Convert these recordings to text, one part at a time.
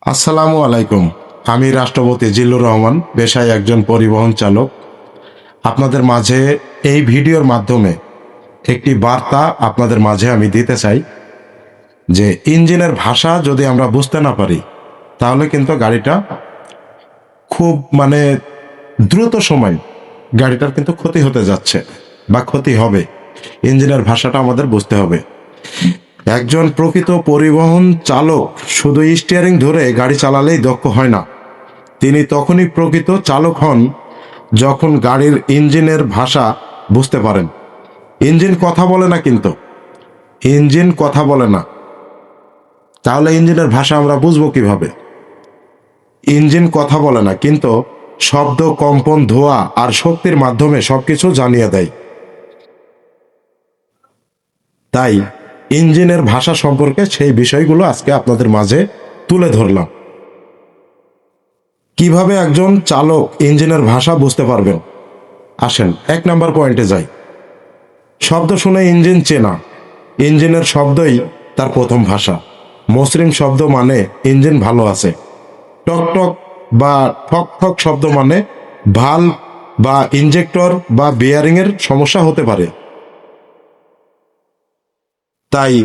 আসসালামু আলাইকুম। আমি রাষ্ট্রপতি জিল্লুর রহমান, পেশায় একজন পরিবহন চালক। আপনাদের মাঝে এই ভিডিওর মাধ্যমে একটি বার্তা আপনাদের মাঝে আমি দিতে চাই যে ইঞ্জিনের ভাষা যদি আমরা বুঝতে না পারি তাহলে কিন্তু গাড়িটা খুব দ্রুত সময় গাড়িটার কিন্তু ক্ষতি হতে যাচ্ছে বা ক্ষতি হবে। ইঞ্জিনের ভাষাটা আমাদের বুঝতে হবে। একজন প্রকৃত পরিবহন চালক শুধু স্টিয়ারিং ধরে গাড়ি চালালেই দক্ষ হয় না। তিনি তখনই প্রকৃত চালক হন যখন গাড়ির ইঞ্জিনের ভাষা বুঝতে পারেন। ইঞ্জিন কথা বলে না, কিন্তু ইঞ্জিন কথা বলে না, তাহলে ইঞ্জিনের ভাষা আমরা বুঝবো কিভাবে? ইঞ্জিন কথা বলে না, কিন্তু শব্দ, কম্পন, ধোঁয়া আর শক্তির মাধ্যমে সবকিছু জানিয়ে দেয়। তাই ইঞ্জিনের ভাষা সম্পর্কে সেই বিষয়গুলো আজকে আপনাদের মাঝে তুলে ধরলাম। কিভাবে একজন চালক ইঞ্জিনের ভাষা বুঝতে পারবেন? আসেন 1 নম্বর পয়েন্টে যাই। শব্দ শুনে ইঞ্জিন চেনা। ইঞ্জিনের শব্দই তার প্রথম ভাষা। মসৃণ শব্দ মানে ইঞ্জিন ভালো আছে। টক টক বা ঠক ঠক শব্দ মানে ভালভ বা ইনজেক্টর বা বিয়ারিং এর সমস্যা হতে পারে। তাই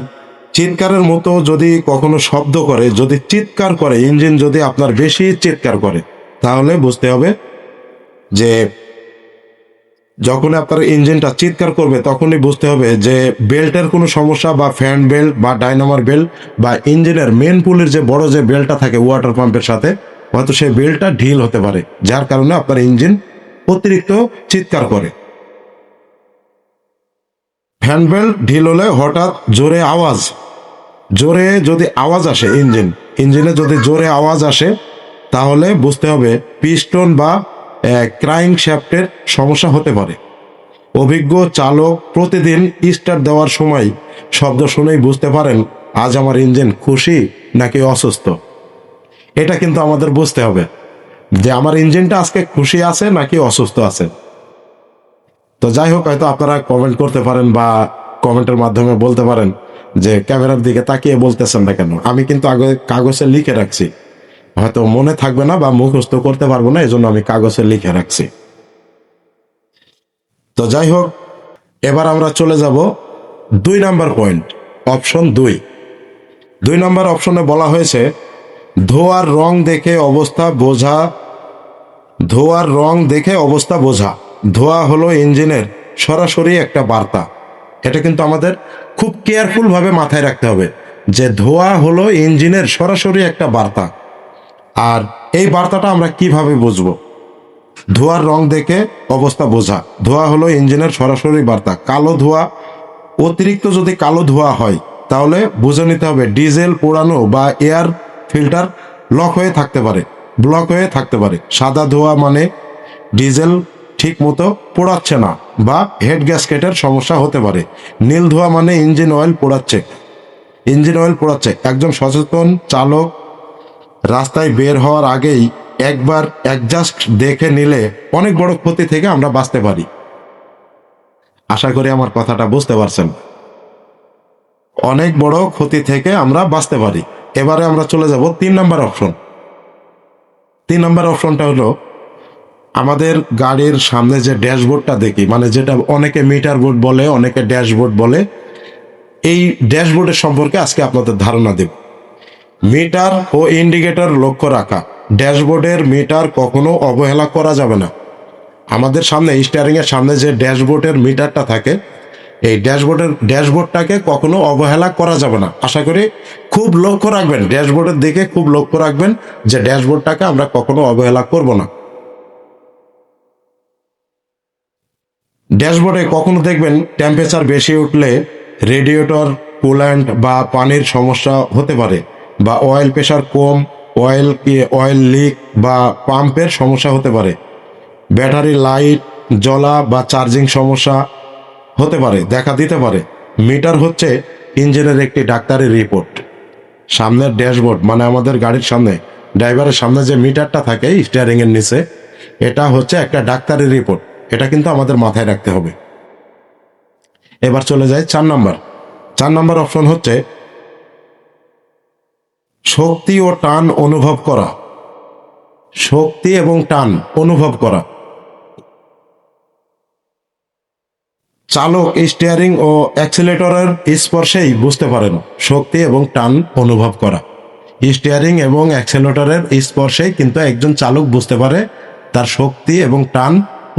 চিৎকারের মতো যদি কখনো শব্দ করে, যদি চিৎকার করে ইঞ্জিন, যদি আপনার বেশি চিৎকার করে, তাহলে বুঝতে হবে যে যখন আপনার ইঞ্জিনটা চিৎকার করবে তখনই বুঝতে হবে যে বেল্টের কোনো সমস্যা, বা ফ্যান বেল্ট বা ডাইনামার বেল্ট বা ইঞ্জিনের মেন পুলের যে বড় যে বেল্টটা থাকে ওয়াটার পাম্পের সাথে, হয়তো সেই বেল্টটা ঢিল হতে পারে, যার কারণে আপনার ইঞ্জিন অতিরিক্ত চিৎকার করে। ফ্যান বেল্ট ঢিল হলে হঠাৎ জোরে যদি আওয়াজ আসে, ইঞ্জিনে যদি জোরে আওয়াজ আসে, তাহলে বুঝতে হবে পিস্টন বা ক্রাইং শ্যাফটের সমস্যা হতে পারে। অভিজ্ঞ চালক প্রতিদিন স্টার্ট দেওয়ার সময় শব্দ শুনেই বুঝতে পারেন আজ আমার ইঞ্জিন খুশি নাকি অসুস্থ। এটা কিন্তু আমাদের বুঝতে হবে যে আমার ইঞ্জিনটা আজকে খুশি আছে নাকি অসুস্থ আছে। তো যাই হোক, হয়তো আপনারা কমেন্ট করতে পারেন বা কমেন্টের মাধ্যমে বলতে পারেন যে ক্যামেরার দিকে তাকিয়ে বলতেছেন না কেন। আমি কিন্তু আগে কাগজে লিখে রাখছি, হয়তো মনে থাকবে না বা মুখস্থ করতে পারবো না, এজন্য আমি কাগজে লিখে রাখছি। তো যাই হোক, এবার আমরা চলে যাব 2 নম্বর পয়েন্ট, অপশন 2। 2 নম্বর অপশনে বলা হয়েছে ধোঁয়ার রং দেখে অবস্থা বোঝা। ধোঁয়ার রং দেখে অবস্থা বোঝা। ধোঁয়া হলো ইঞ্জিনের সরাসরি একটা বার্তা। এটা কিন্তু আমাদের খুব কেয়ারফুল ভাবে মাথায় রাখতে হবে যে ধোঁয়া হলো ইঞ্জিনের সরাসরি একটা বার্তা। আর এই বার্তাটা আমরা কিভাবে বুঝবো? ধোঁয়ার রং দেখে অবস্থা বোঝা। ধোঁয়া হলো ইঞ্জিনের সরাসরি বার্তা। কালো ধোঁয়া, অতিরিক্ত যদি কালো ধোঁয়া হয় তাহলে বুঝে নিতে হবে ডিজেল পোড়ানো বা এয়ার ফিল্টার লক হয়ে থাকতে পারে, ব্লক হয়ে থাকতে পারে। সাদা ধোঁয়া মানে ডিজেল ঠিক মতো পোড়াচ্ছে না বা হেড গ্যাসকেটের সমস্যা হতে পারে। নীল ধোঁয়া মানে ইঞ্জিন অয়েল পোড়াচ্ছে। একজন সচেতন চালক রাস্তায় বের হওয়ার আগেই একবার অ্যাডজাস্ট দেখে নিলে অনেক বড় ক্ষতি থেকে আমরা বাঁচতে পারি। আশা করি আমার কথাটা বুঝতে পারছেন। অনেক বড় ক্ষতি থেকে আমরা বাঁচতে পারি। এবারে আমরা চলে যাব 3 নম্বর অপশন। 3 নম্বর অপশনটা হলো আমাদের গাড়ির সামনে যে ড্যাশবোর্ডটা দেখি, যেটা অনেকে মিটার বোর্ড বলে, অনেকে ড্যাশবোর্ড বলে। এই ড্যাশবোর্ডের সম্পর্কে আজকে আপনাদের ধারণা দেব। মিটার ও ইন্ডিকেটর লক্ষ্য রাখা। ড্যাশবোর্ডের মিটার কখনো অবহেলা করা যাবে না। আমাদের সামনে স্টিয়ারিং এর সামনে যে ড্যাশবোর্ডের মিটারটা থাকে, এই ড্যাশবোর্ডটাকে কখনো অবহেলা করা যাবে না। আশা করি খুব লক্ষ্য রাখবেন, ড্যাশবোর্ডের দিকে খুব লক্ষ্য রাখবেন যে ড্যাশবোর্ডটাকে আমরা কখনো অবহেলা করব না। ড্যাশবোর্ডে কখনো দেখবেন টেম্পারেচার বেশি উঠলে রেডিয়েটর, কুল্যান্ট বা পানির সমস্যা হতে পারে, বা অয়েল প্রেশার কম, অয়েল লিক বা পাম্পের সমস্যা হতে পারে। ব্যাটারি লাইট জ্বলা বা চার্জিং সমস্যা হতে পারে, দেখা দিতে পারে। মিটার হচ্ছে ইঞ্জিনের একটি ডাক্তারি রিপোর্ট। সামনের ড্যাশবোর্ড আমাদের গাড়ির সামনে, ড্রাইভারের সামনে যে মিটারটা থাকে স্টিয়ারিং এর নিচে, এটা হচ্ছে একটা ডাক্তারি রিপোর্ট। এটা কিন্তু আমাদের মাথায় রাখতে হবে। এবার চলে যায় 4 নম্বর। 4 নম্বর অপশন হচ্ছে শক্তি ও টান অনুভব করা, শক্তি এবং টান অনুভব করা। চালক স্টিয়ারিং ও অ্যাক্সিলারেটরের স্পর্শেই বুঝতে পারেন শক্তি এবং টান অনুভব করা। স্টিয়ারিং এবং অ্যাক্সিলারেটরের স্পর্শেই কিন্তু একজন চালক বুঝতে পারে তার শক্তি এবং টান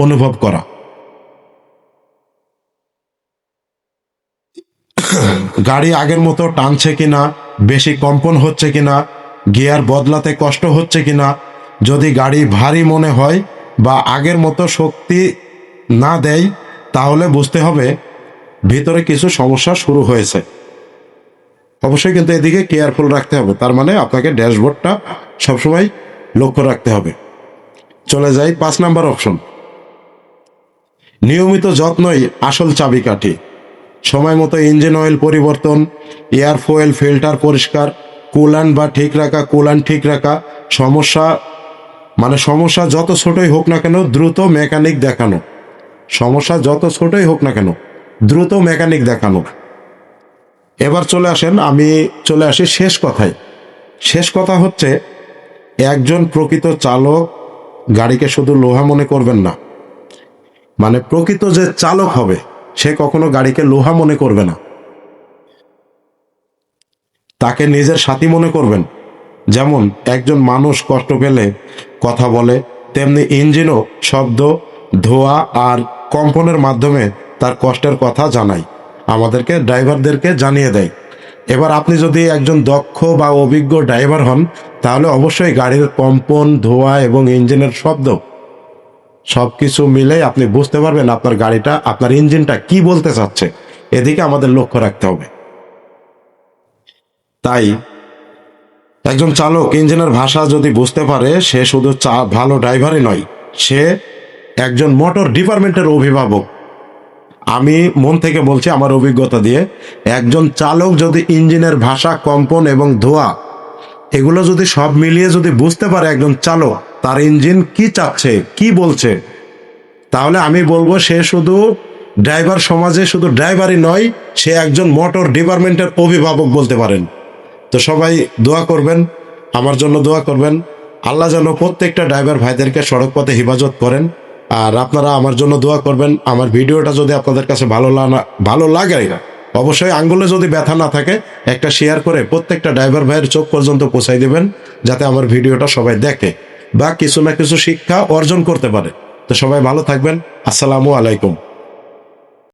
অনুভব করা। গাড়ি আগের মতো টানছে কিনা, বেশি কম্পন হচ্ছে কিনা, গিয়ার বদলাতে কষ্ট হচ্ছে কিনা। যদি গাড়ি ভারী মনে হয় বা আগের মতো শক্তি না দেয়, তাহলে বুঝতে হবে ভিতরে কিছু সমস্যা শুরু হয়েছে। অবশ্যই কিন্তু এদিকে কেয়ারফুল রাখতে হবে, তার মানে আপনাকে ড্যাশবোর্ডটা সবসময় লক্ষ্য রাখতে হবে। চলে যাই 5 নাম্বার অপশন। নিয়মিত যত্নই আসল চাবিকাঠি। সময় মতো ইঞ্জিন অয়েল পরিবর্তন, এয়ার ফুয়েল ফিল্টার পরিষ্কার, কুলান বা ঠিক রাখা, কুলান ঠিক রাখা। সমস্যা যত ছোটই হোক না কেন দ্রুত মেকানিক দেখানো। সমস্যা যত ছোটই হোক না কেন দ্রুত মেকানিক দেখানো। এবার আমি চলে আসি শেষ কথায়। শেষ কথা হচ্ছে, একজন প্রকৃত চালক গাড়িকে শুধু লোহা মনে করবেন না। প্রকৃত যে চালক হবে সে কখনো গাড়িকে লোহা মনে করবে না, তাকে নিজের সাথী মনে করবেন। যেমন একজন মানুষ কষ্ট পেলে কথা বলে, তেমনি ইঞ্জিনও শব্দ, ধোঁয়া আর কম্পনের মাধ্যমে তার কষ্টের কথা জানায়, আমাদেরকে ড্রাইভারদেরকে জানিয়ে দেয়। এবার আপনি যদি একজন দক্ষ বা অভিজ্ঞ ড্রাইভার হন, তাহলে অবশ্যই গাড়ির কম্পন, ধোঁয়া এবং ইঞ্জিনের শব্দ সবকিছু মিলে আপনি বুঝতে পারবেন আপনার গাড়িটা, আপনার ইঞ্জিনটা কি বলতে চাচ্ছে। এদিকে আমাদের লক্ষ্য রাখতে হবে। তাই একজন চালক ইঞ্জিনের ভাষা যদি বুঝতে পারে, সে শুধু ভালো ড্রাইভারই নয়, সে একজন মোটর ডিপার্টমেন্টের অভিভাবক। আমি মন থেকে বলছি, আমার অভিজ্ঞতা দিয়ে, একজন চালক যদি ইঞ্জিনের ভাষা, কম্পন এবং ধোঁয়া এগুলো যদি সব মিলিয়ে যদি বুঝতে পারে একজন চালক তার ইঞ্জিন কি চাচ্ছে, কি বলছে, তাহলে আমি বলবো সে শুধু ড্রাইভার সমাজে শুধু ড্রাইভারই নয়, সে একজন মোটর ডিপার্টমেন্টের অভিভাবক বলতে পারেন। তো সবাই দোয়া করবেন, আমার জন্য দোয়া করবেন। আল্লাহ যেন প্রত্যেকটা ড্রাইভার ভাইদেরকে সড়ক পথে হেফাজত করেন। আর আপনারা আমার জন্য দোয়া করবেন। আমার ভিডিওটা যদি আপনাদের কাছে ভালো লাগে, অবশ্যই আঙ্গুলে যদি ব্যথা না থাকে একটা শেয়ার করে প্রত্যেকটা ড্রাইভার ভাইয়ের চোখ পর্যন্ত পৌঁছাই দেবেন, যাতে আমার ভিডিওটা সবাই দেখে বা কিছু না কিছু শিক্ষা অর্জন করতে পারে। তো সবাই ভালো থাকবেন। আসসালামু আলাইকুম।